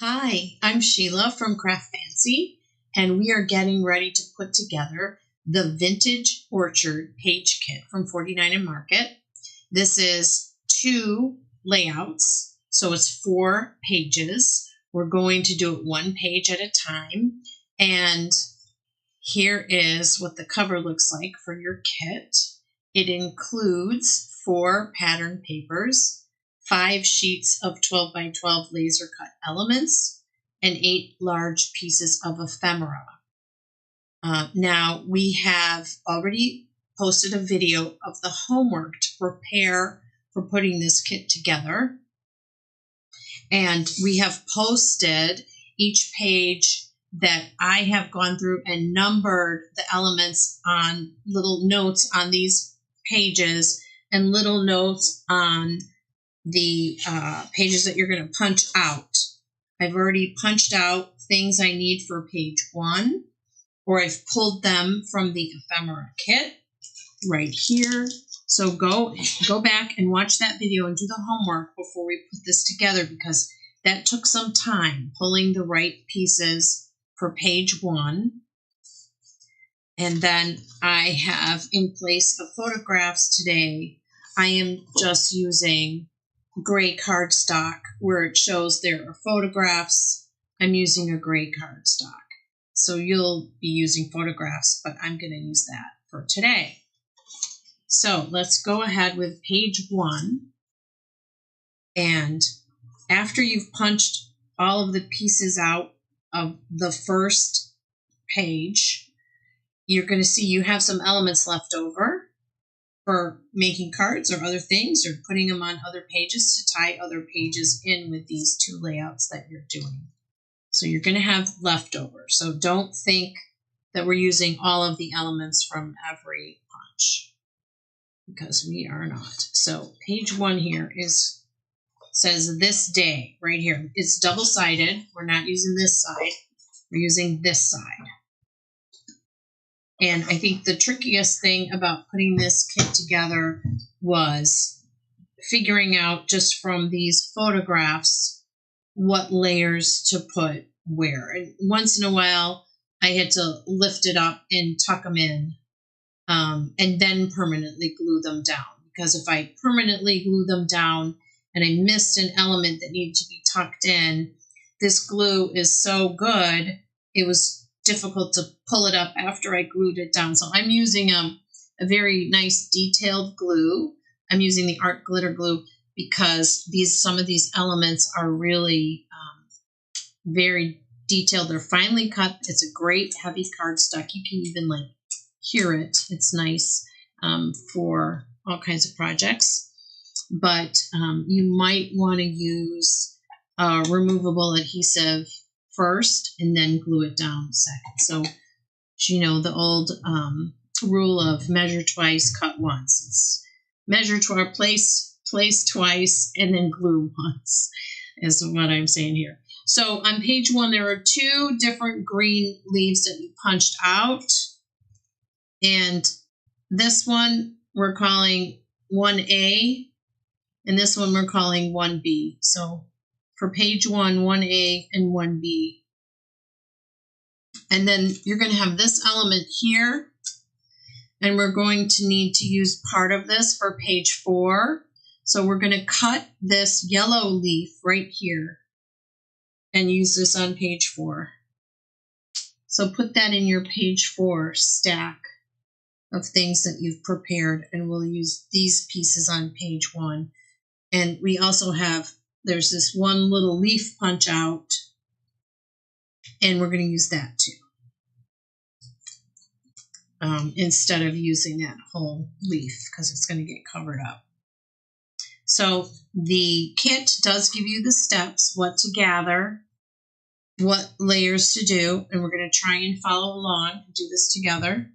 Hi, I'm Sheila from Craftfancy, and we are getting ready to put together the Vintage Orchard page kit from 49 and Market. This is 2 layouts, so it's 4 pages. We're going to do it 1 page at a time, and here is what the cover looks like for your kit. It includes 4 pattern papers, 5 sheets of 12 by 12 laser cut elements, and 8 large pieces of ephemera. Now we have already posted a video of the homework to prepare for putting this kit together. And we have posted each page that I have gone through and numbered the elements on little notes on these pages and little notes on the pages that you're going to punch out. I've already punched out things I need for page 1, or I've pulled them from the ephemera kit right here. So go back and watch that video and do the homework before we put this together, because that took some time pulling the right pieces for page 1. And then I have, in place of photographs today, I am just using gray cardstock where it shows there are photographs. I'm using a gray cardstock. So you'll be using photographs, but I'm going to use that for today. So let's go ahead with page 1. And after you've punched all of the pieces out of the first page, you're going to see you have some elements left over for making cards or other things, or putting them on other pages to tie other pages in with these 2 layouts that you're doing. So you're going to have leftovers. So don't think that we're using all of the elements from every punch, because we are not. So page 1 here says this day right here. It's double-sided. We're not using this side. We're using this side. And I think the trickiest thing about putting this kit together was figuring out just from these photographs what layers to put where. And once in a while, I had to lift it up and tuck them in, and then permanently glue them down. Because if I permanently glue them down and I missed an element that needed to be tucked in, this glue is so good, it was difficult to pull it up after I glued it down. So I'm using a very nice detailed glue. I'm using the art glitter glue because some of these elements are really very detailed. They're finely cut. It's a great heavy cardstock. You can even hear it. It's nice for all kinds of projects. But you might want to use removable adhesive first and then glue it down second. So, you know, the old rule of measure twice, cut once. It's measure twice, place twice, and then glue once, is what I'm saying here. So on page 1, there are 2 different green leaves that you punched out. And this one we're calling 1A, and this one we're calling 1B. So for page 1, 1A and 1B. And then you're going to have this element here, and we're going to need to use part of this for page 4. So we're going to cut this yellow leaf right here and use this on page 4. So put that in your page 4 stack of things that you've prepared, and we'll use these pieces on page 1. And we also have, there's this one little leaf punch out, and we're going to use that too, instead of using that whole leaf, because it's going to get covered up. So the kit does give you the steps, what to gather, what layers to do, and we're going to try and follow along and do this together.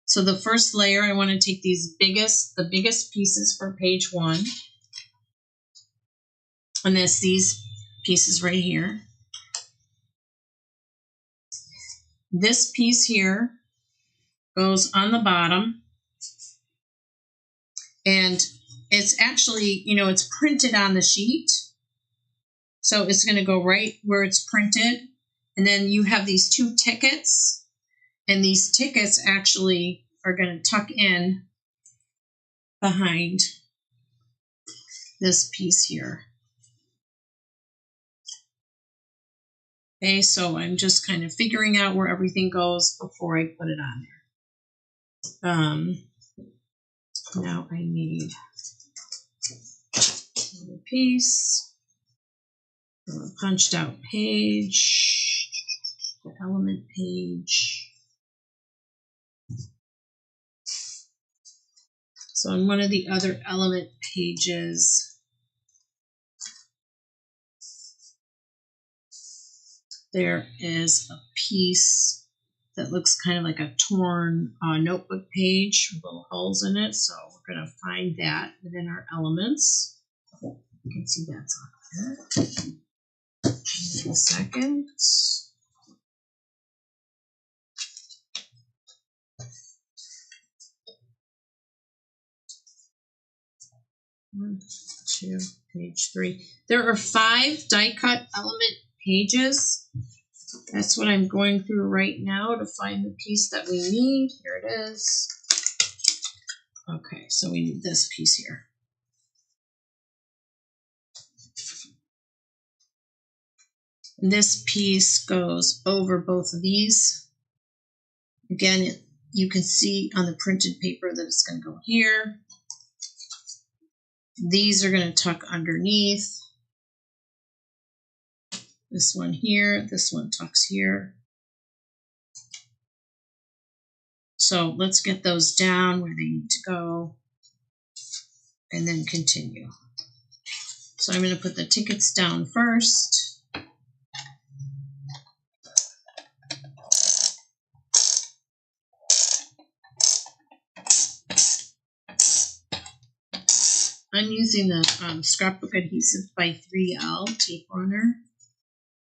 So the first layer, I want to take the biggest pieces for page 1, and that's these pieces right here. This piece here goes on the bottom, and it's actually, you know, it's printed on the sheet. So it's going to go right where it's printed. And then you have these two tickets. And these tickets actually are going to tuck in behind this piece here. Okay, so I'm just kind of figuring out where everything goes before I put it on there. Now I need another piece, a punched out page, the element page. So on one of the other element pages, there is a piece that looks kind of like a torn notebook page with little holes in it. So we're going to find that within our elements. You can see that's on there. Give me a second. 1, 2, page 3. There are 5 die cut element pages. That's what I'm going through right now to find the piece that we need. Here it is. Okay, so we need this piece here. And this piece goes over both of these. Again, you can see on the printed paper that it's going to go here. These are going to tuck underneath. This one here, this one tucks here. So let's get those down where they need to go and then continue. So I'm going to put the tickets down first. I'm using the Scrapbook Adhesive by 3L tape runner,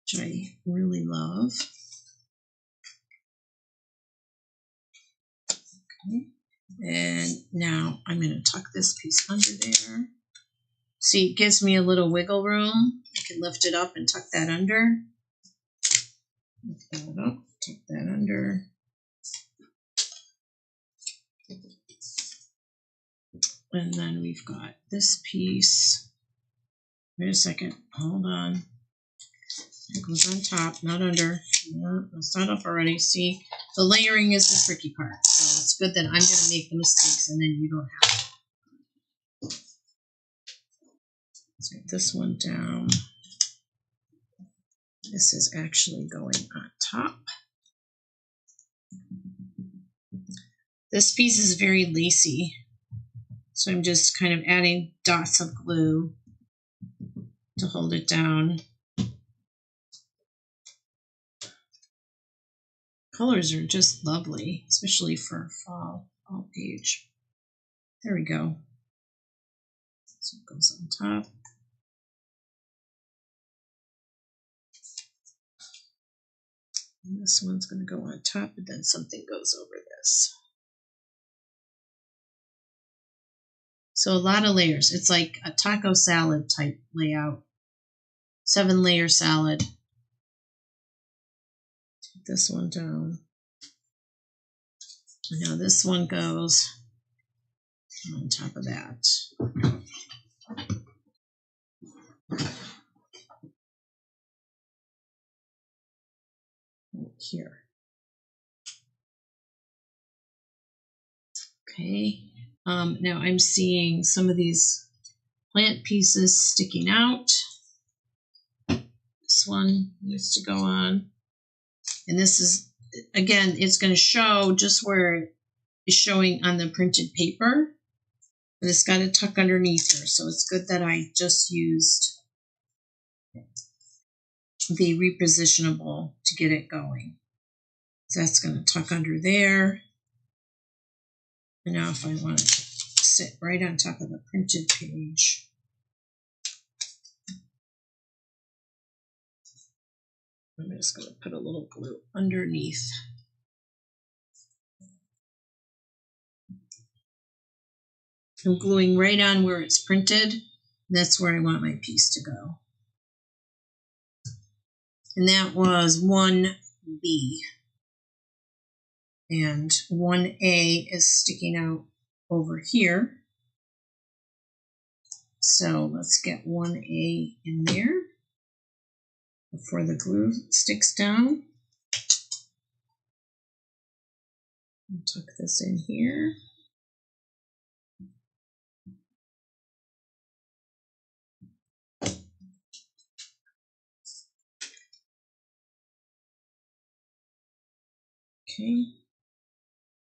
which I really love. Okay. And now I'm going to tuck this piece under there. See, it gives me a little wiggle room. I can lift it up and tuck that under. Lift that up, tuck that under. And then we've got this piece. Wait a second, hold on. It goes on top, not under. No, it's not up already. See, the layering is the tricky part. So it's good that I'm going to make the mistakes and then you don't have to. Let's write this one down. This is actually going on top. This piece is very lacy. So I'm just kind of adding dots of glue to hold it down. Colors are just lovely, especially for a fall page. There we go. So it goes on top. And this one's going to go on top, and then something goes over this. So a lot of layers. It's like a taco salad type layout. 7-layer salad. Take this one down. Now this one goes on top of that. Right here. Okay. Now I'm seeing some of these plant pieces sticking out. This one needs to go on. And this is, again, it's going to show just where it is showing on the printed paper. But it's got to tuck underneath here. So it's good that I just used the repositionable to get it going. So that's going to tuck under there. And now if I want it to sit right on top of the printed page, I'm just going to put a little glue underneath. I'm gluing right on where it's printed. That's where I want my piece to go. and that was 1B. And 1A is sticking out over here. So let's get 1A in there before the glue sticks down. I'll tuck this in here. Okay.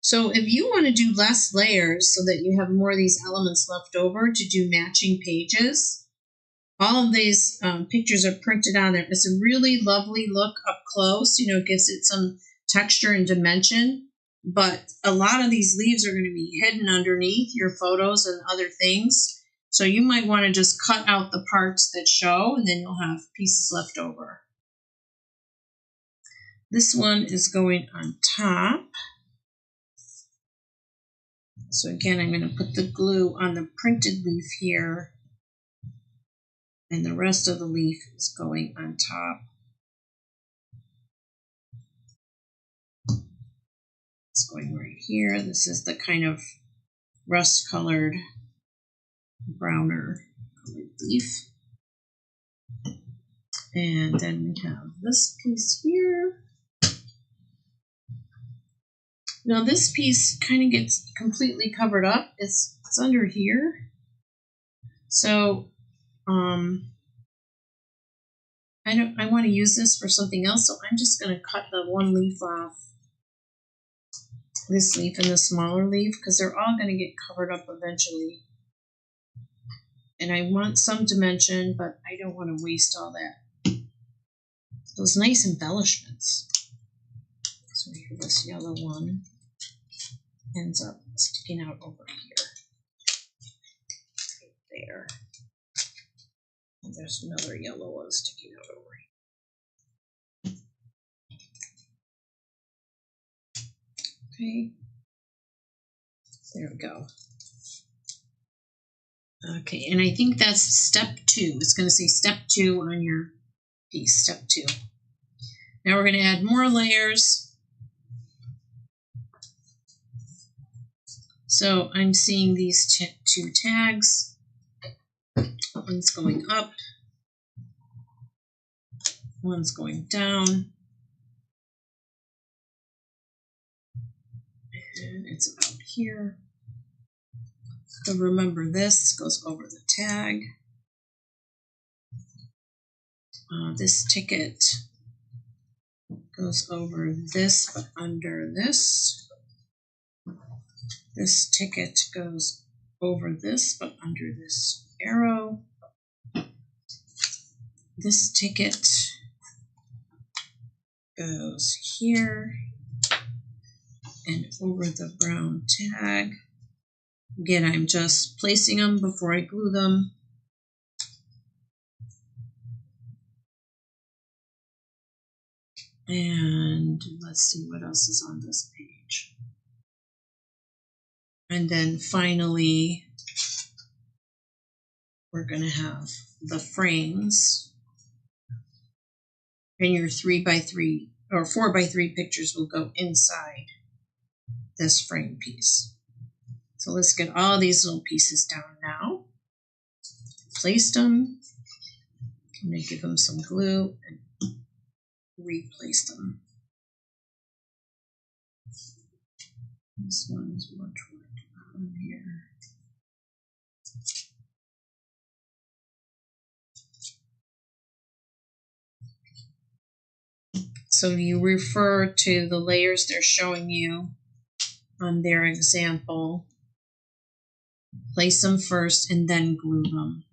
So if you want to do less layers so that you have more of these elements left over to do matching pages, all of these pictures are printed on there. It's a really lovely look up close. You know, it gives it some texture and dimension. But a lot of these leaves are going to be hidden underneath your photos and other things. So you might want to just cut out the parts that show, and then you'll have pieces left over. This one is going on top. So again, I'm going to put the glue on the printed leaf here, and the rest of the leaf is going on top. It's going right here. This is the kind of rust-colored, browner colored leaf. And then we have this piece here. Now this piece kind of gets completely covered up. It's under here. So I want to use this for something else, so I'm just going to cut the one leaf off. This leaf and the smaller leaf, because they're all going to get covered up eventually. And I want some dimension, but I don't want to waste all that. Those nice embellishments. So here, this yellow one ends up sticking out over here. Right there. And there's another yellow one sticking out over here. Okay. There we go. Okay, and I think that's step 2. It's going to say step 2 on your piece, step 2. Now we're going to add more layers. So I'm seeing these 2 tags. One's going up, one's going down, and it's about here. So remember, this goes over the tag. This ticket goes over this, but under this. This ticket goes over this, but under this arrow. This ticket goes here and over the brown tag. Again, I'm just placing them before I glue them. And let's see what else is on this page. And then finally, we're going to have the frames. And your 3x3 or 4x3 pictures will go inside this frame piece. So let's get all these little pieces down now. Placed them. I'm going to give them some glue and replace them. This one's more toward the bottom here. So you refer to the layers they're showing you on their example. Place them first and then glue them.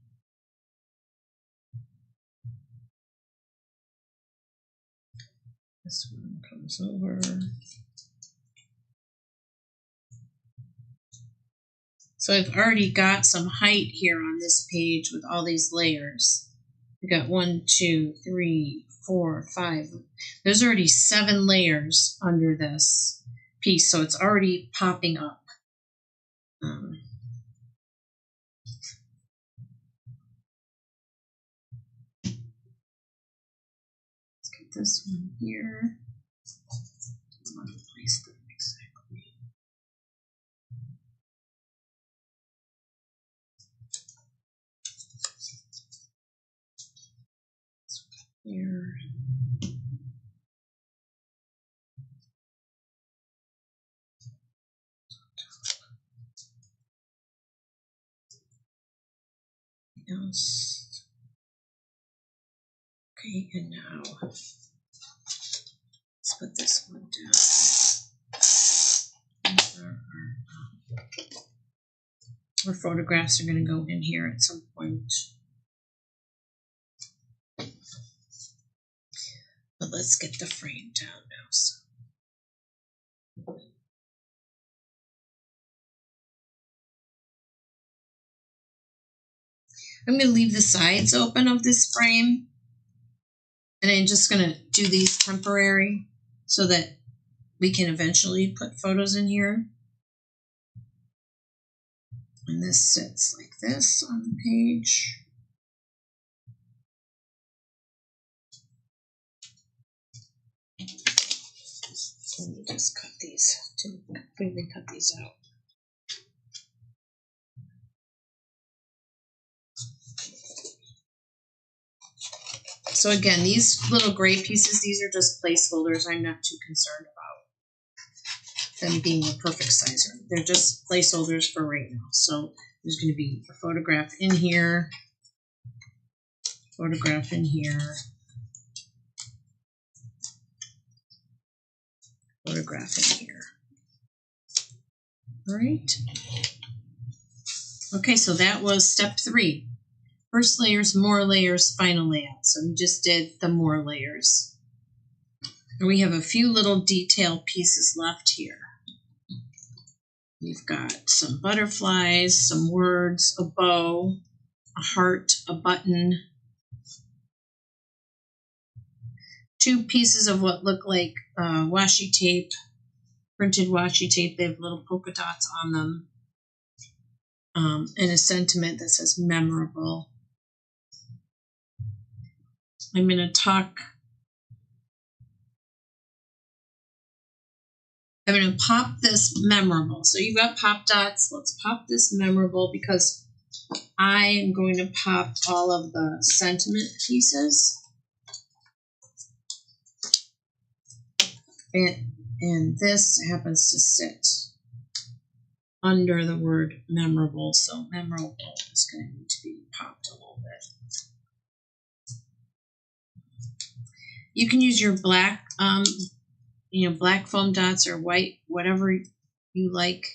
This one comes over. So I've already got some height here on this page with all these layers. We've got 1, 2, 3, 4, 5. There's already 7 layers under this piece, so it's already popping up. Let's get this one here. I want to place them exactly. Here. Else. Okay, and now let's put this one down. Our photographs are going to go in here at some point. But let's get the frame down now. So. I'm going to leave the sides open of this frame. And I'm just going to do these temporary so that we can eventually put photos in here. And this sits like this on the page. Let me just cut these to completely cut these out. So again, these little gray pieces, these are just placeholders. I'm not too concerned about them being the perfect size. They're just placeholders for right now. So there's going to be a photograph in here, photograph in here, photograph in here. All right. Okay, so that was step 3. First layers, more layers, final layout. So we just did the more layers. And we have a few little detail pieces left here. We've got some butterflies, some words, a bow, a heart, a button, 2 pieces of what look like washi tape, printed washi tape. They have little polka dots on them, and a sentiment that says memorable. I'm going to pop this memorable. So you've got pop dots. Let's pop this memorable because I am going to pop all of the sentiment pieces. And this happens to sit under the word memorable. So memorable is going to need to be popped a little bit. You can use your black, black foam dots or white, whatever you like.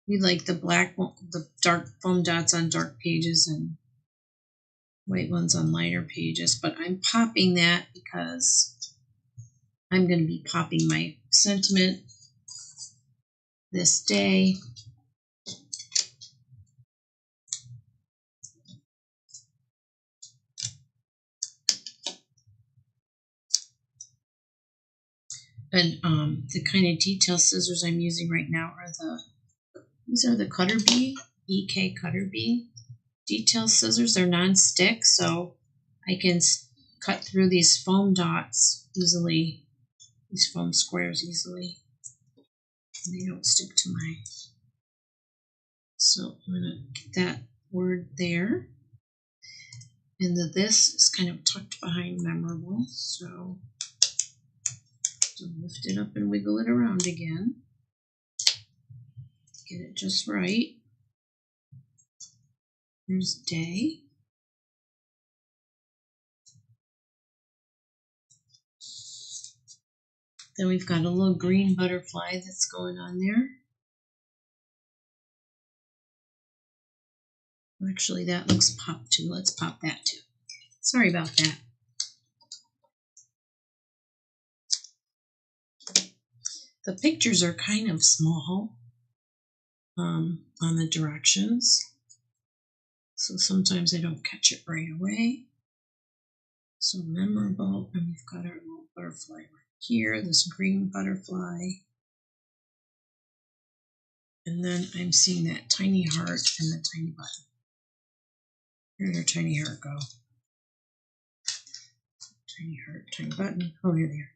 We like the dark foam dots on dark pages and white ones on lighter pages. But I'm popping that because I'm going to be popping my sentiment this day. And the kind of detail scissors I'm using right now are these are the Cutter Bee, EK Cutter Bee detail scissors. They're non-stick, so I can cut through these foam dots easily, these foam squares easily. And they don't stick to my. So I'm going to get that word there. And this is kind of tucked behind memorable, so lift it up and wiggle it around again. Get it just right. Here's day. Then we've got a little green butterfly that's going on there. Actually, that looks popped too. Let's pop that too. Sorry about that. The pictures are kind of small on the directions, so sometimes I don't catch it right away. So memorable, and we've got our little butterfly right here, this green butterfly. And then I'm seeing that tiny heart and the tiny button. Where did our tiny heart go? Tiny heart, tiny button. Oh, here they are.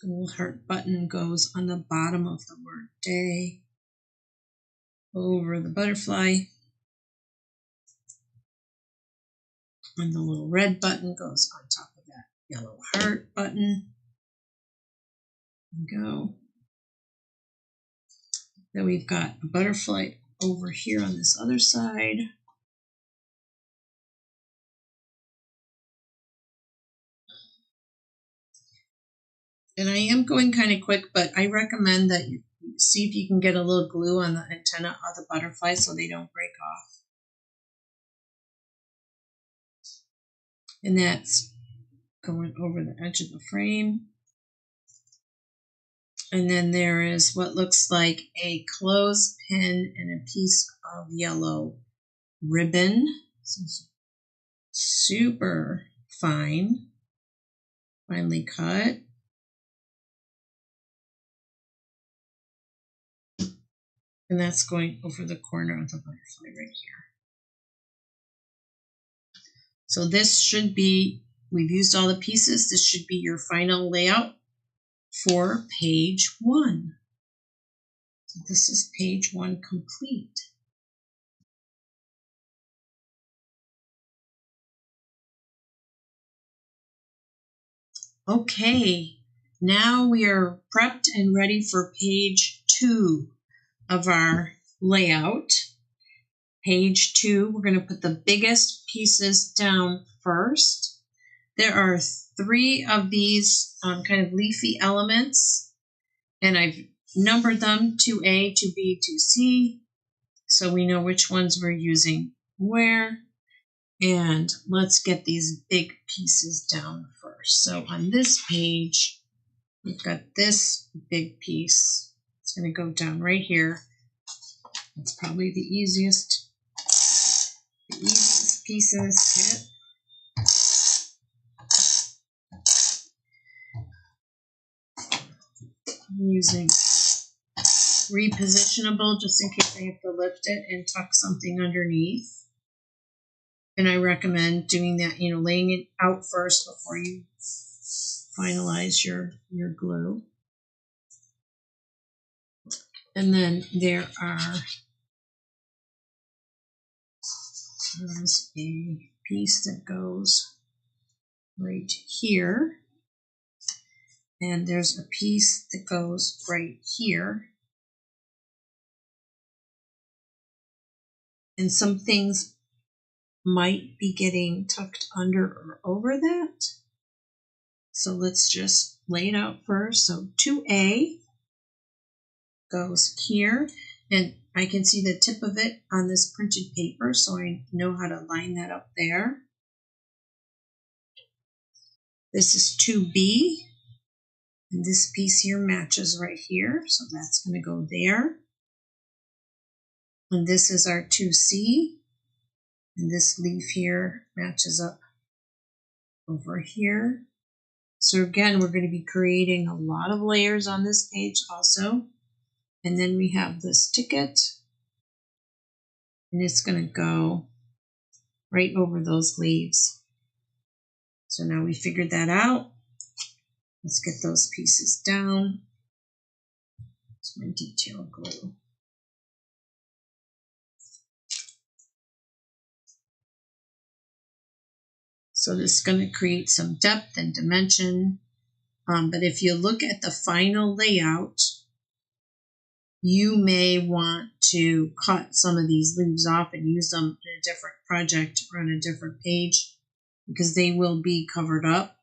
The little heart button goes on the bottom of the word day, over the butterfly. And the little red button goes on top of that yellow heart button. Go. Then we've got a butterfly over here on this other side. And I am going kind of quick, but I recommend that you see if you can get a little glue on the antenna of the butterfly so they don't break off. And that's going over the edge of the frame. And then there is what looks like a clothespin and a piece of yellow ribbon. This is super fine, finely cut. And that's going over the corner of the butterfly right here. So this should be, we've used all the pieces. This should be your final layout for page 1. So this is page 1 complete. Okay, now we are prepped and ready for page 2 of our layout. Page 2, we're going to put the biggest pieces down first. There are 3 of these kind of leafy elements, and I've numbered them 2A, 2B, 2C, so we know which ones we're using where. And let's get these big pieces down first. So on this page, we've got this big piece. It's going to go down right here. It's probably the easiest pieces to hit. I'm using repositionable just in case I have to lift it and tuck something underneath. And I recommend doing that, laying it out first before you finalize your glue. And then there's a piece that goes right here. And there's a piece that goes right here. And some things might be getting tucked under or over that. So let's just lay it out first. So 2A goes here, and I can see the tip of it on this printed paper, so I know how to line that up there. This is 2B, and this piece here matches right here, so that's going to go there. And this is our 2C, and this leaf here matches up over here. So again, we're going to be creating a lot of layers on this page also. And then we have this ticket, and it's going to go right over those leaves. So now we figured that out. Let's get those pieces down. It's my detail glue. So this is going to create some depth and dimension. But if you look at the final layout, you may want to cut some of these leaves off and use them in a different project or on a different page because they will be covered up.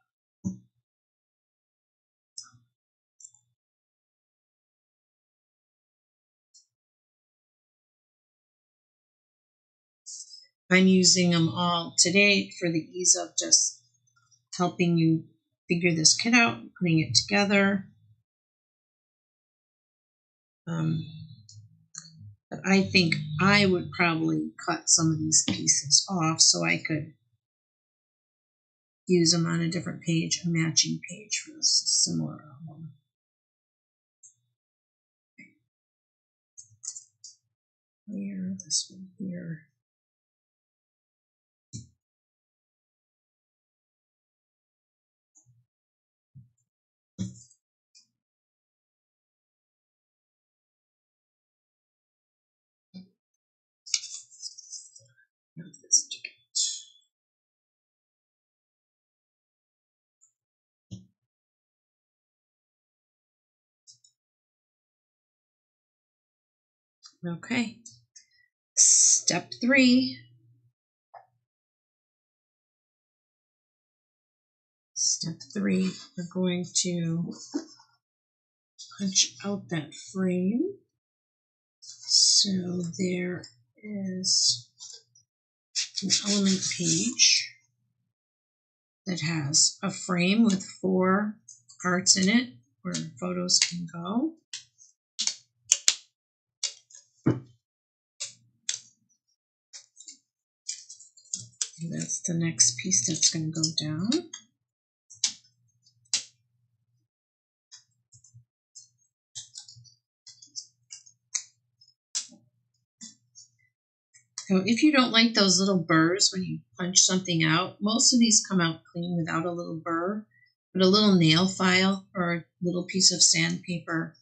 I'm using them all today for the ease of just helping you figure this kit out, putting it together. But I think I would probably cut some of these pieces off so I could use them on a different page, a matching page for this similar album. here, this one here. This ticket. Okay. Step 3. Step 3, we're going to punch out that frame. So there is an element page that has a frame with 4 parts in it where photos can go. And that's the next piece that's going to go down. So if you don't like those little burrs when you punch something out, most of these come out clean without a little burr, but a little nail file or a little piece of sandpaper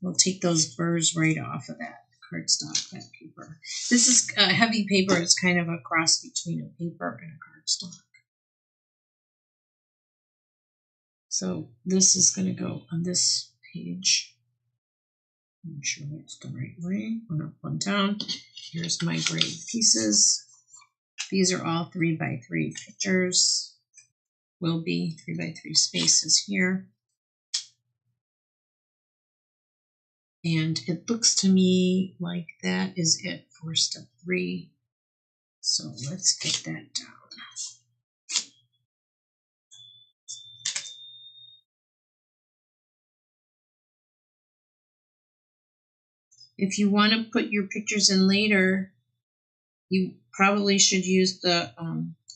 will take those burrs right off of that cardstock, that paper. This is heavy paper. It's kind of a cross between a paper and a cardstock. So this is going to go on this page. Make sure that's the right way. One up, one down. Here's my grade pieces. These are all 3x3 pictures. Will be 3x3 spaces here. And it looks to me like that is it for step 3. So let's get that down. If you want to put your pictures in later, you probably should use the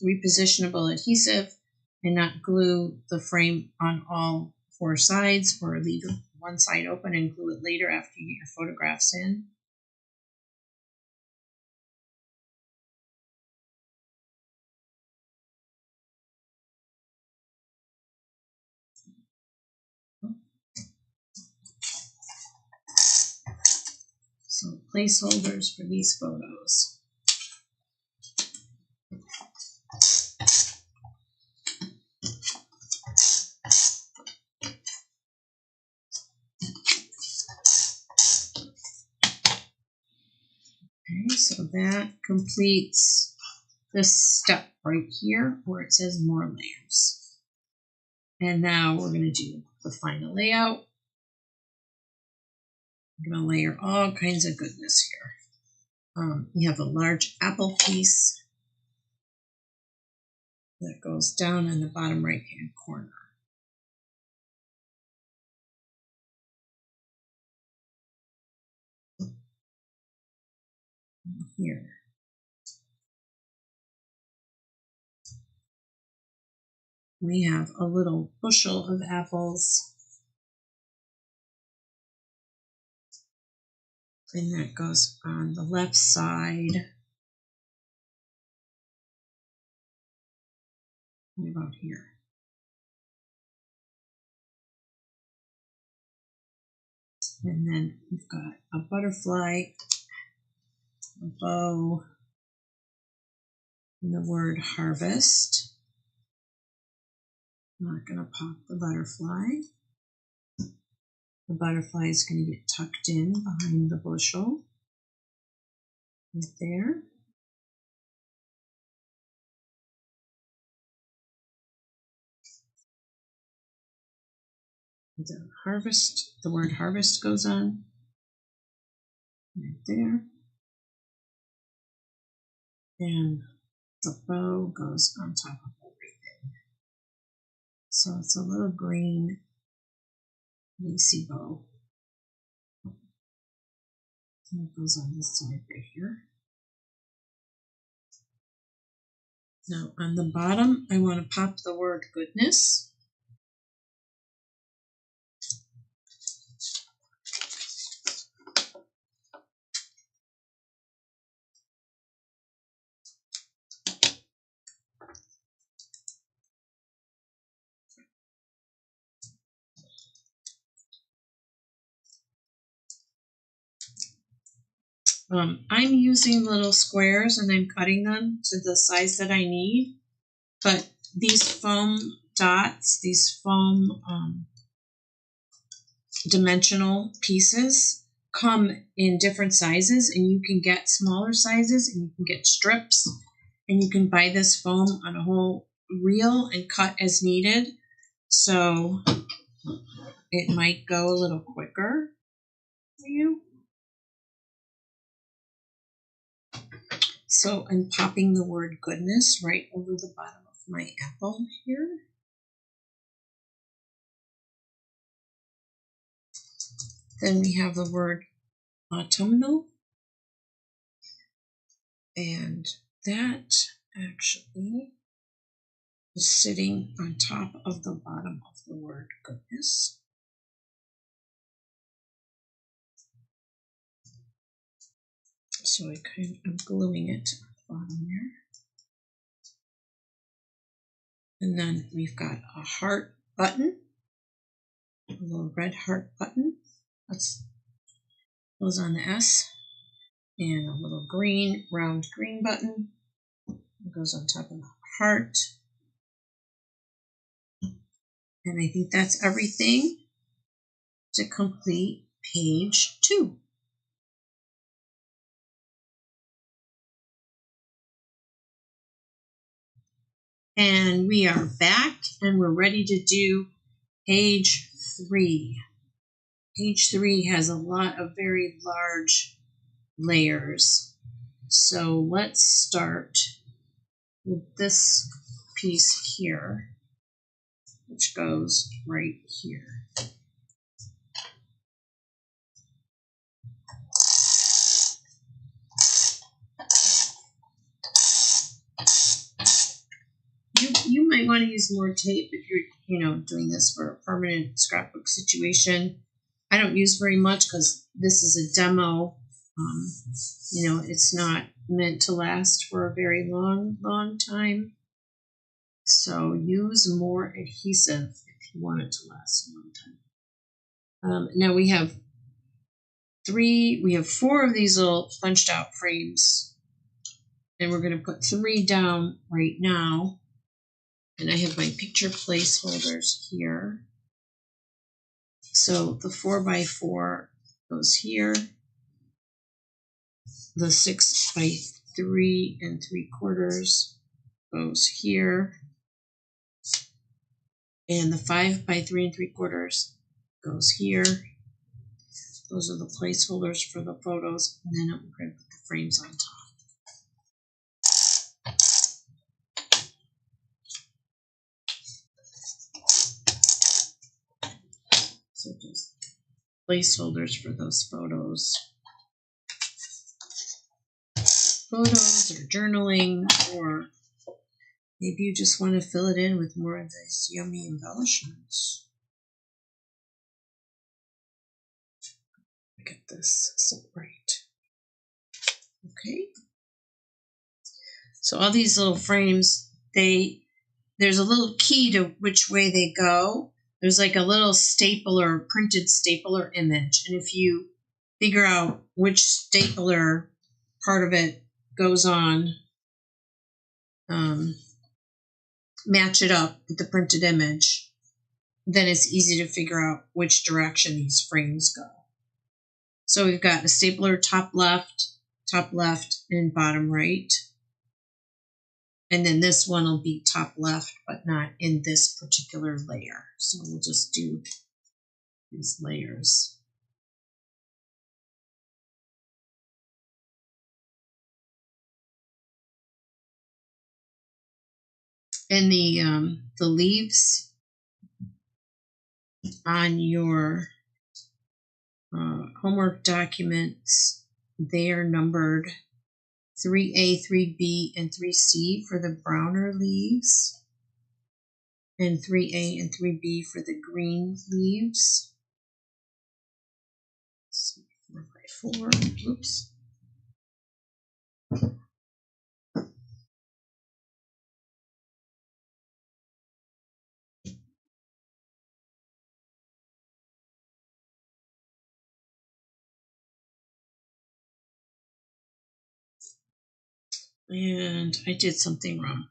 repositionable adhesive and not glue the frame on all 4 sides, or leave one side open and glue it later after you get your photographs in. So placeholders for these photos. Okay, so that completes this step right here where it says more layers. And now we're going to do the final layout. I'm going to layer all kinds of goodness here. You have a large apple piece that goes down in the bottom right-hand corner. Here. We have a little bushel of apples. And that goes on the left side. What about here? And then we've got a butterfly, a bow, and the word harvest. I'm not going to pop the butterfly. The butterfly is going to get tucked in behind the bushel. Right there. The harvest, the word harvest goes on. Right there. And the bow goes on top of everything. So it's a little green lacy bow. And it goes on this side right here. Now on the bottom, I want to pop the word goodness. I'm using little squares and I'm cutting them to the size that I need. But these foam dots, these foam dimensional pieces come in different sizes, and you can get smaller sizes and you can get strips, and you can buy this foam on a whole reel and cut as needed. So it might go a little quicker for you. So I'm popping the word goodness right over the bottom of my apple here. Then we have the word autumnal. And that actually is sitting on top of the bottom of the word goodness. So I'm gluing it to the bottom there. And then we've got a heart button, a little red heart button. That goes on the S. And a little green, round green button. It goes on top of the heart. And I think that's everything to complete page 2. And we are back and we're ready to do page 3. Page 3 has a lot of very large layers. So let's start with this piece here, which goes right here. You might want to use more tape if you're, doing this for a permanent scrapbook situation. I don't use very much because this is a demo. It's not meant to last for a very long time. So use more adhesive if you want it to last a long time. Now we have 4 of these little punched out frames, and we're going to put 3 down right now. And I have my picture placeholders here. So the 4x4 goes here. The 6x3 3/4 goes here. And the 5x3 3/4 goes here. Those are the placeholders for the photos. And then I'm going to put the frames on top. So just placeholders for those photos. Photos or journaling, or maybe you just want to fill it in with more of these yummy embellishments. Get this separate. Okay. So all these little frames, there's a little key to which way they go. There's like a little stapler, printed stapler image. And if you figure out which stapler part of it goes on, match it up with the printed image, then it's easy to figure out which direction these frames go. So we've got a stapler top left, and bottom right. And then this one will be top left, but not in this particular layer. So we'll just do these layers. And the leaves on your homework documents, they are numbered 3A, 3B, and 3C for the browner leaves, and 3A and 3B for the green leaves. 4x4, oops. And I did something wrong.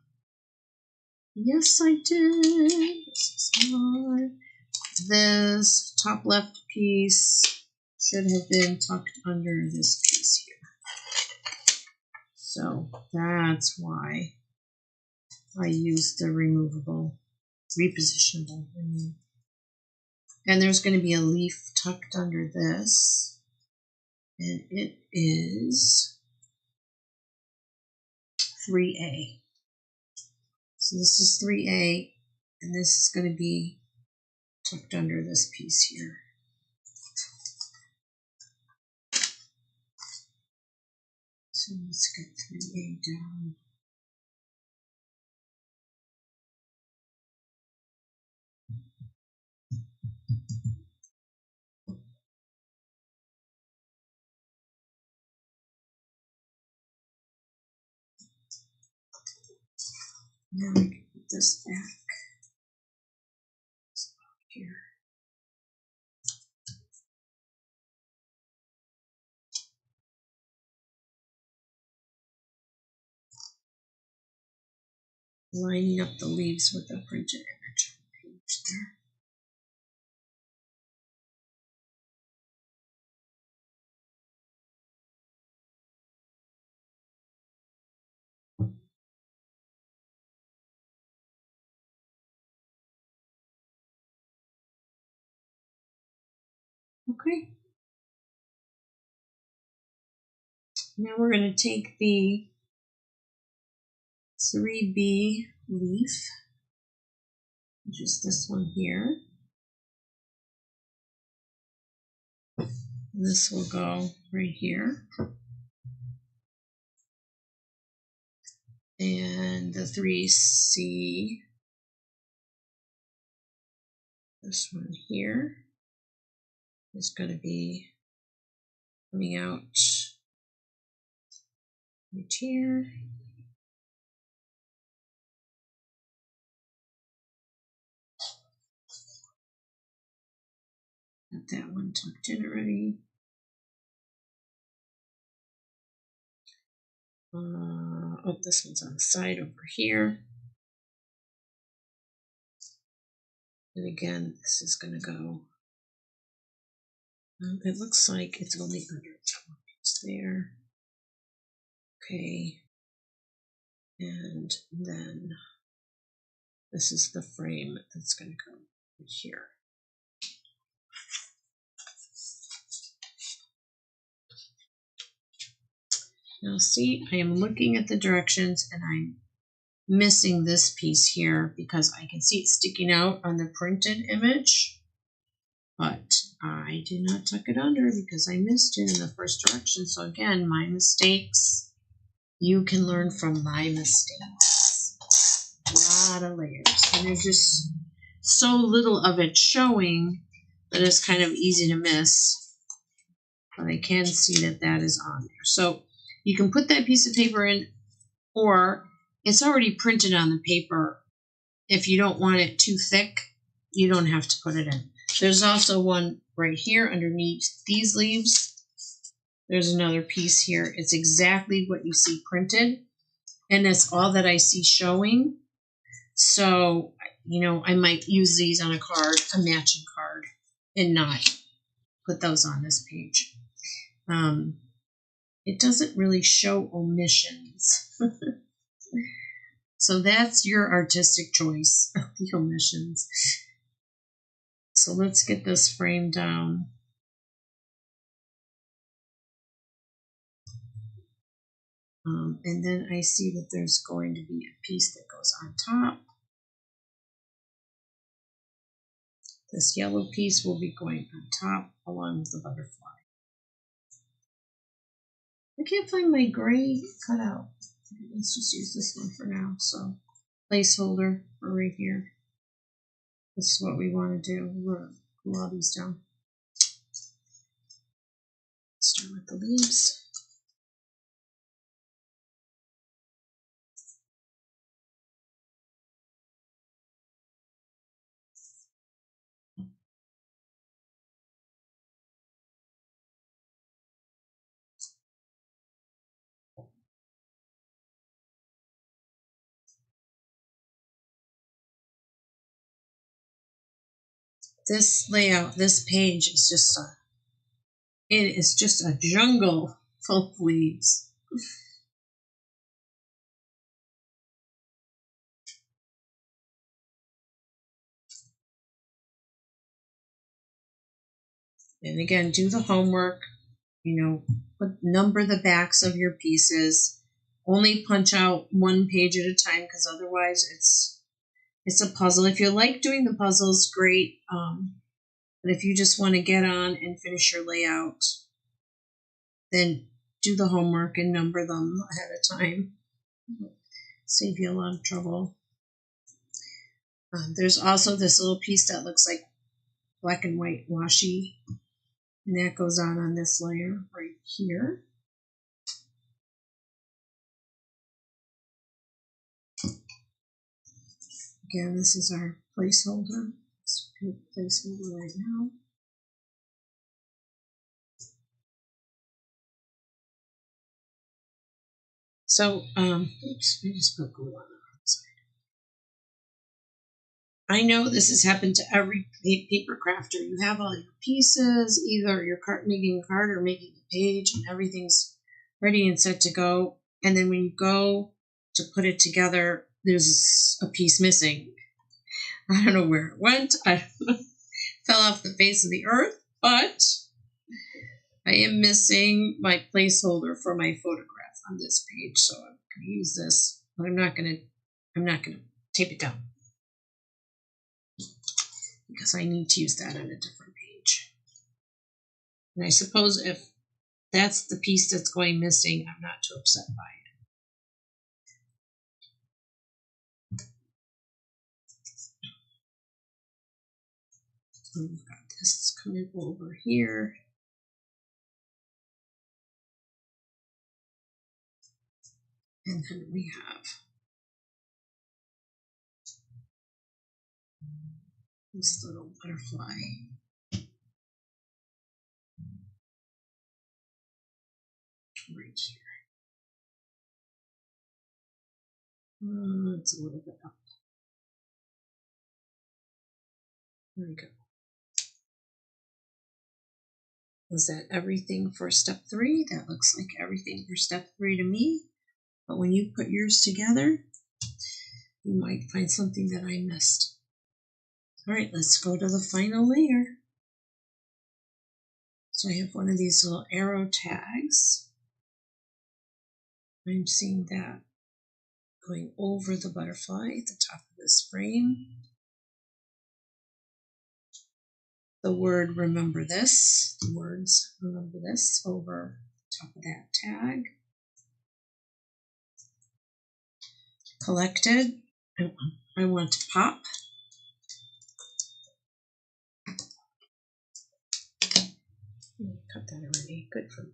Yes, I did. This top left piece should have been tucked under this piece here. So that's why I used the repositionable. And there's going to be a leaf tucked under this. And it is 3A. So this is 3A, and this is going to be tucked under this piece here. So let's get 3A down. Now I can put this back here. Lining up the leaves with the printed image on the page there. Okay. Now we're going to take the 3B leaf, which is this one here. This will go right here. And the 3C, this one here, is going to be coming out right here. Got that one tucked in already. Oh, this one's on the side over here. And again, this is going to go. It looks like it's only under top. It's there. Okay. And then this is the frame that's going to go right here. Now see, I am looking at the directions and I'm missing this piece here because I can see it sticking out on the printed image, but I did not tuck it under because I missed it in the first direction. So again, my mistakes. You can learn from my mistakes. A lot of layers, and there's just so little of it showing that it's kind of easy to miss. But I can see that that is on there. So you can put that piece of paper in, or it's already printed on the paper. If you don't want it too thick, you don't have to put it in. There's also one right here underneath these leaves. There's another piece here. It's exactly what you see printed, and that's all that I see showing. So, you know, I might use these on a card, a matching card, and not put those on this page. It doesn't really show omissions. So that's your artistic choice, the omissions. So let's get this frame down. And then I see that there's going to be a piece that goes on top. This yellow piece will be going on top along with the butterfly. I can't find my gray cutout. Let's just use this one for now. So placeholder for right here. This is what we want to do. We're going to glue all these down. Start with the leaves. This layout, this page is just a jungle full of leaves. And again, do the homework, number the backs of your pieces. Only punch out one page at a time because otherwise it's a puzzle. If you like doing the puzzles, great. But if you just want to get on and finish your layout, then do the homework and number them ahead of time. Save you a lot of trouble. There's also this little piece that looks like black and white washi, and that goes on this layer right here. Again, this is our placeholder. Let's put placeholder right now. So, oops, I just put glue on the outside. I know this has happened to every paper crafter. You have all your pieces, either you're making a card or making a page, and everything's ready and set to go. And then when you go to put it together, there's a piece missing. I don't know where it went. I fell off the face of the earth, but I am missing my placeholder for my photograph on this page, so I'm going to use this, but I'm not going to tape it down because I need to use that on a different page. And I suppose if that's the piece that's going missing, I'm not too upset by it. So we've got this coming over here. And then we have this little butterfly. Right here. It's a little bit up. There we go. Was that everything for step 3? That looks like everything for step 3 to me. But when you put yours together, you might find something that I missed. All right, let's go to the final layer. So I have one of these little arrow tags. I'm seeing that going over the butterfly at the top of this frame. The word remember this, the words remember this over top of that tag. Collected, I want to pop. Cut that already, good for me.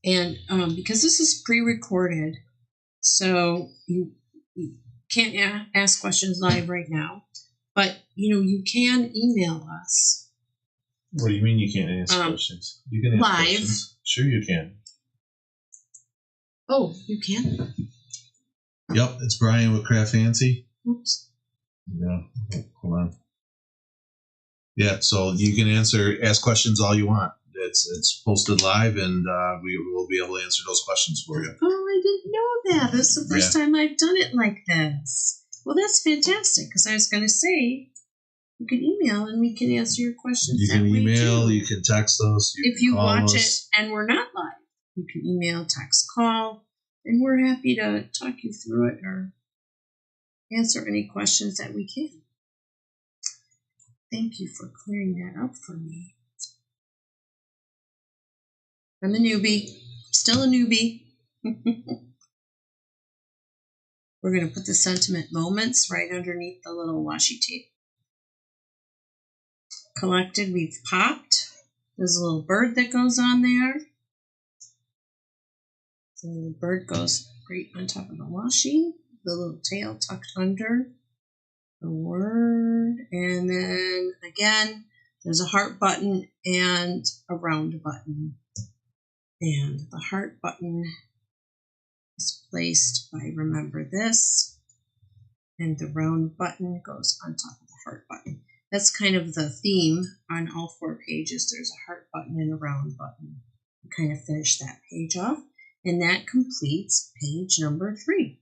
And because this is pre-recorded, so you can't ask questions live right now, but you can email us. What do you mean you can't ask questions? You can ask live. Questions. Sure you can. Oh, you can? Yep, it's Brian with Craftfancy. Oops. Yeah, hold on. Yeah, so you can ask questions all you want. It's posted live, and we will be able to answer those questions for you. Oh, I didn't know that. This is the first time I've done it like this. Well, that's fantastic, because I was going to say, you can email and we can answer your questions. You can email, you can text us. If you watch it and we're not live, you can email, text, call, and we're happy to talk you through it or answer any questions that we can. Thank you for clearing that up for me. I'm a newbie, still a newbie. We're going to put the sentiment moments right underneath the little washi tape. Collected, we've popped. There's a little bird that goes on there. So the bird goes right on top of the washi. The little tail tucked under the word. And then again, there's a heart button and a round button. And the heart button is placed by remember this, and the round button goes on top of the heart button. That's kind of the theme on all 4 pages. There's a heart button and a round button. You kind of finish that page off, and that completes page number 3.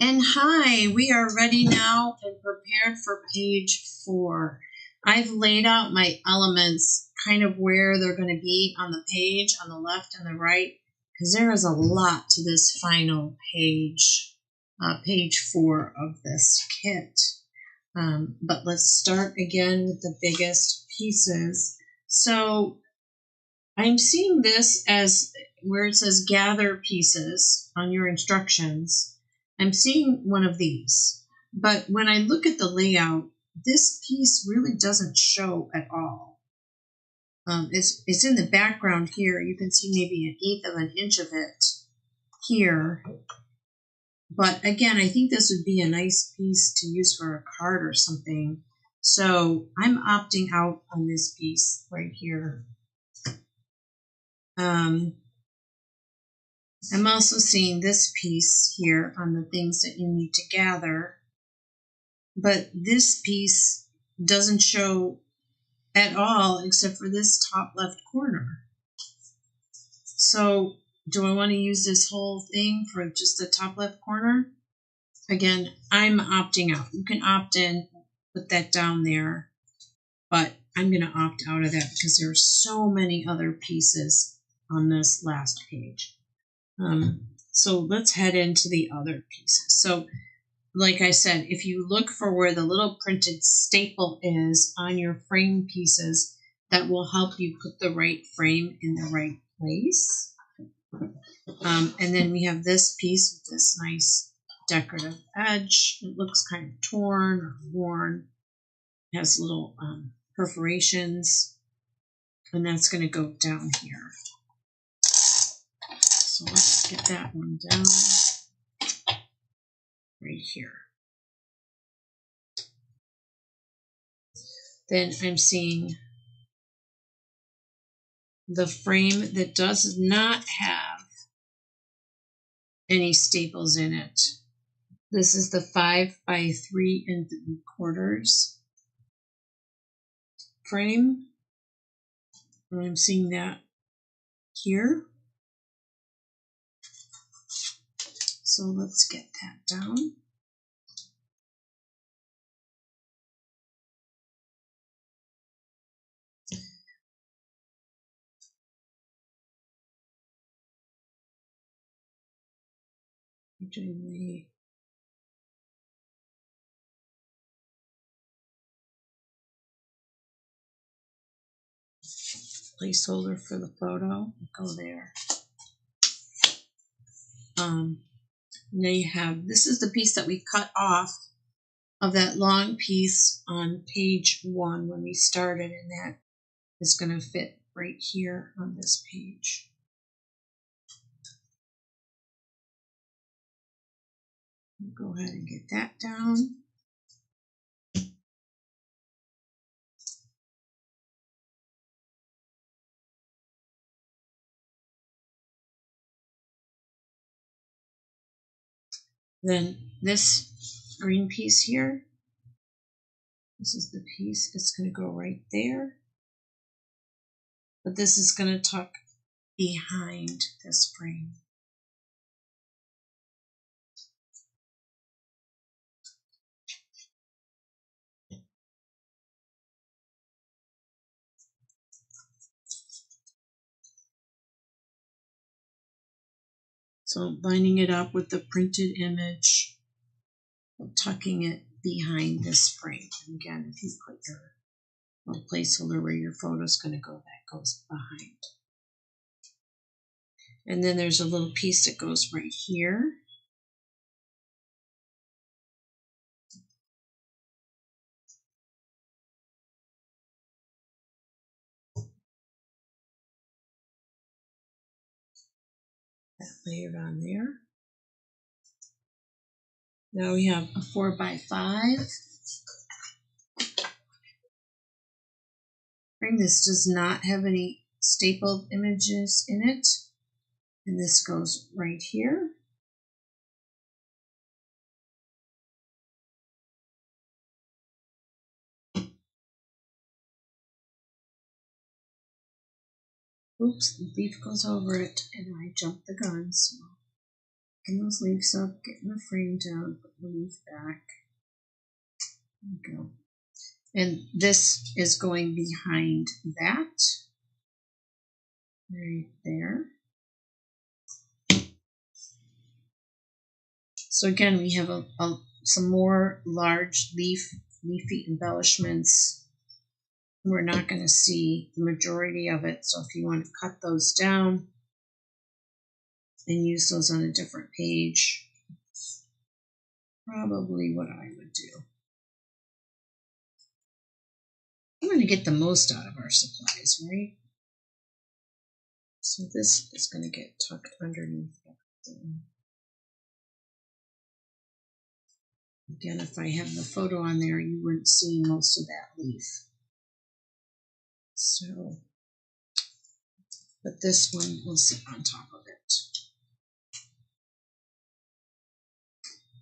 And hi, we are ready now and prepared for page 4. I've laid out my elements kind of where they're going to be on the page, on the left and the right, because there is a lot to this final page, page 4 of this kit. But let's start again with the biggest pieces. So I'm seeing this as where it says gather pieces on your instructions. I'm seeing one of these, but when I look at the layout, this piece really doesn't show at all. It's in the background here. You can see maybe 1/8 of an inch of it here. But again, I think this would be a nice piece to use for a card or something. So I'm opting out on this piece right here. I'm also seeing this piece here on the things that you need to gather, but this piece doesn't show at all except for this top left corner. So do I want to use this whole thing for just the top left corner? Again, I'm opting out. You can opt in, put that down there, but I'm going to opt out of that because there are so many other pieces on this last page. So let's head into the other pieces. So like I said, if you look for where the little printed staple is on your frame pieces, that will help you put the right frame in the right place. And then we have this piece with this nice decorative edge. It looks kind of torn or worn. It has little perforations, and that's going to go down here. So let's get that one down right here. Then I'm seeing the frame that does not have any staples in it. This is the 5 by 3 3/4 frame. And I'm seeing that here. So let's get that down. Doing the placeholder for the photo. Go there. Now you have, this is the piece that we cut off of that long piece on page 1 when we started, and that is going to fit right here on this page. Go ahead and get that down. Then this green piece here, this is the piece, it's going to go right there. But this is going to tuck behind this frame. So lining it up with the printed image, tucking it behind this frame. And again, if you put your little placeholder where your photo is going to go, that goes behind. And then there's a little piece that goes right here. That layered on there. Now we have a 4 by 5. This does not have any stapled images in it. And this goes right here. Oops, the leaf goes over it, and I jumped the gun. So getting those leaves up, getting the frame down, put the leaf back. There we go. And this is going behind that, right there. So again, we have some more large leafy embellishments. We're not going to see the majority of it, so if you want to cut those down and use those on a different page, probably what I would do. I'm going to get the most out of our supplies, right? So this is going to get tucked underneath everything. Again, if I have the photo on there, you wouldn't see most of that leaf. So, but this one will sit on top of it.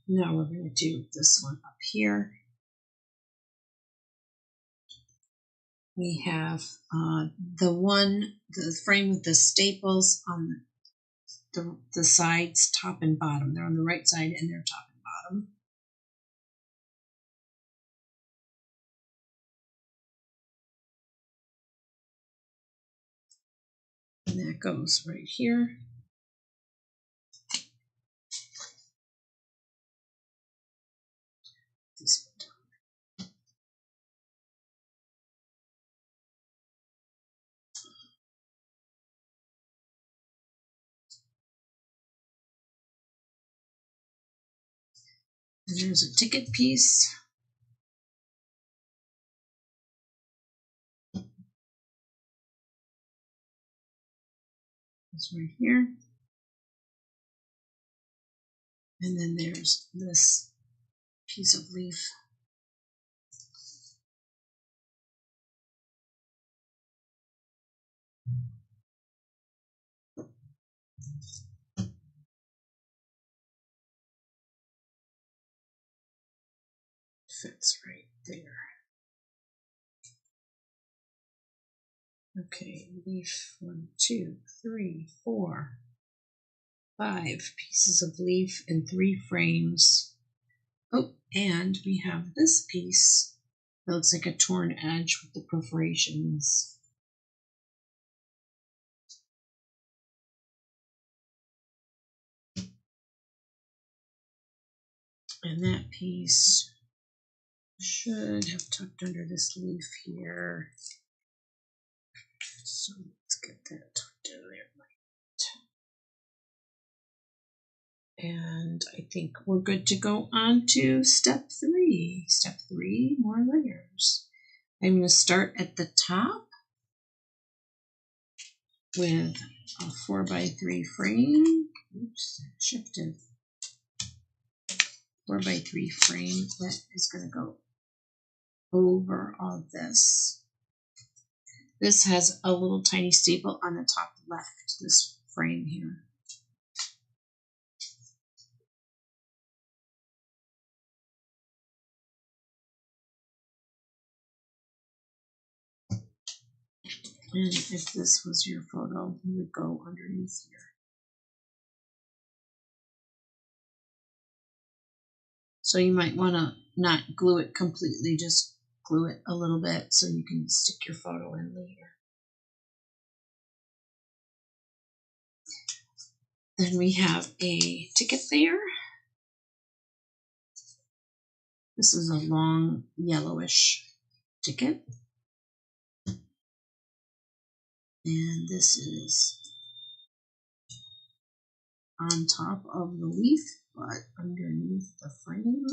Now we're going to do this one up here. We have the frame with the staples on the sides, top and bottom. They're on the right side and they're top and bottom. And that goes right here. This one down. And there's a ticket piece. It's right here. And then there's this piece of leaf. Fits right there. Okay, leaf 1, 2, 3, 4, 5 pieces of leaf and 3 frames. Oh, and we have this piece that looks like a torn edge with the perforations. And that piece should have tucked under this leaf here. So let's get that tucked in there. And I think we're good to go on to step 3. Step 3, more layers. I'm going to start at the top with a 4x3 frame. Oops, shifted. 4x3 frame that is going to go over all this. This has a little tiny staple on the top left, this frame here. And if this was your photo, you would go underneath here. So you might want to not glue it completely, just glue it a little bit so you can stick your photo in later. Then we have a ticket there. This is a long yellowish ticket. And this is on top of the leaf, but underneath the frame.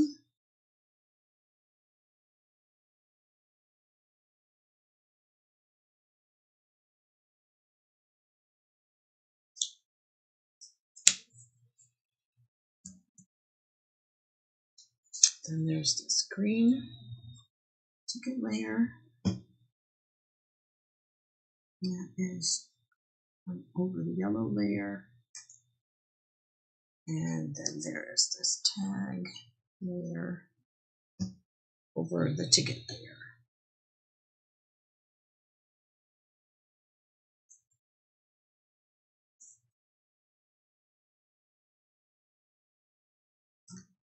Then there's this green ticket layer. That is over the yellow layer. And then there is this tag layer over the ticket layer.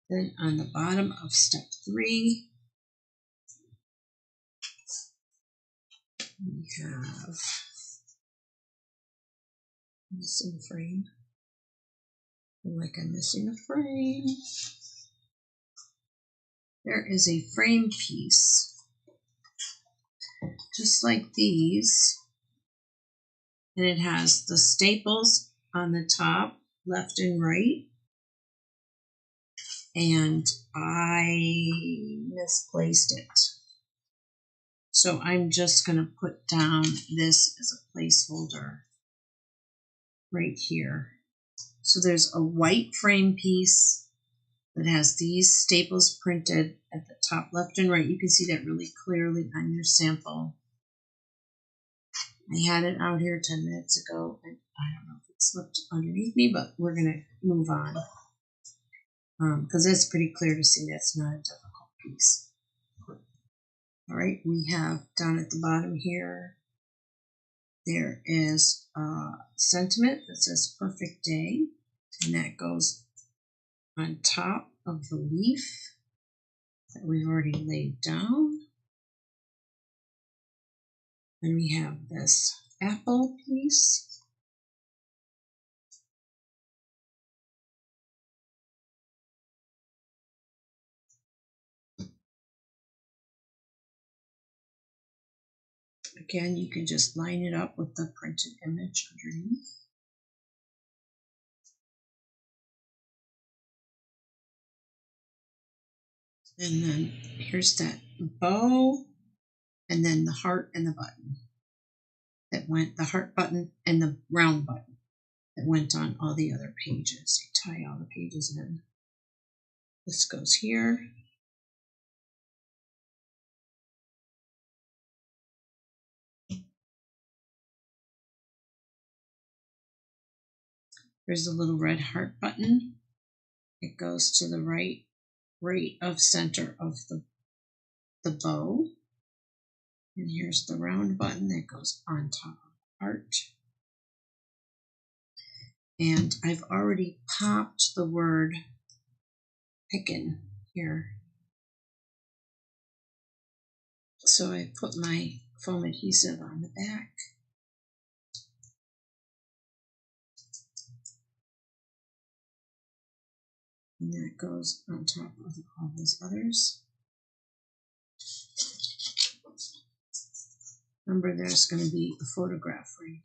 Then on the bottom of step 3, we have missing frame. Like I'm missing a frame. There is a frame piece, just like these, and it has the staples on the top, left and right, and I misplaced it. So I'm just going to put down this as a placeholder right here. So there's a white frame piece that has these staples printed at the top left and right. You can see that really clearly on your sample. I had it out here 10 minutes ago, and I don't know if it slipped underneath me, but we're going to move on because it's pretty clear to see that's not a difficult piece. All right, we have down at the bottom here, there is a sentiment that says perfect day, and that goes on top of the leaf that we've already laid down. And we have this apple piece. Again, you can just line it up with the printed image underneath. And then here's that bow, and then the heart and the button that went, the heart button and the round button that went on all the other pages. You tie all the pages in. This goes here. There's a little red heart button. It goes to the right of center of the bow. And here's the round button that goes on top of the heart. And I've already popped the word pickin' here. So I put my foam adhesive on the back. And that goes on top of all those others. Remember, there's going to be a photograph right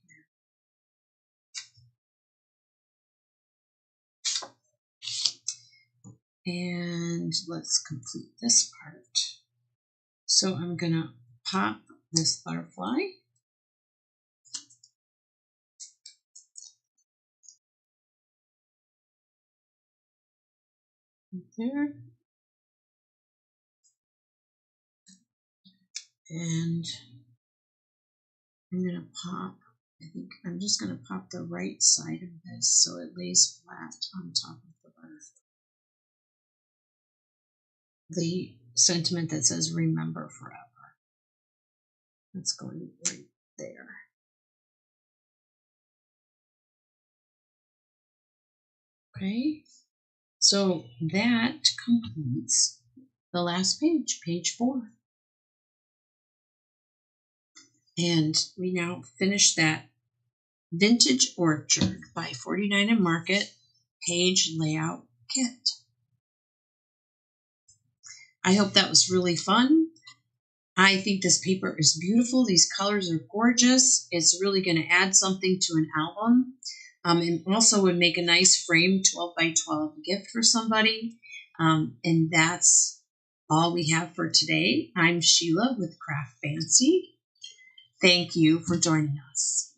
here. And let's complete this part. So I'm going to pop this butterfly. Right there. And I'm going to pop, I think I'm just going to pop the right side of this so it lays flat on top of the butterfly. The sentiment that says remember forever. That's going right there. Okay, so that completes the last page, page 4. And we now finish that Vintage Orchard by 49 and Market page layout kit. I hope that was really fun. I think this paper is beautiful. These colors are gorgeous. It's really going to add something to an album. And also would make a nice frame 12 by 12 gift for somebody. And that's all we have for today. I'm Sheila with Craftfancy. Thank you for joining us.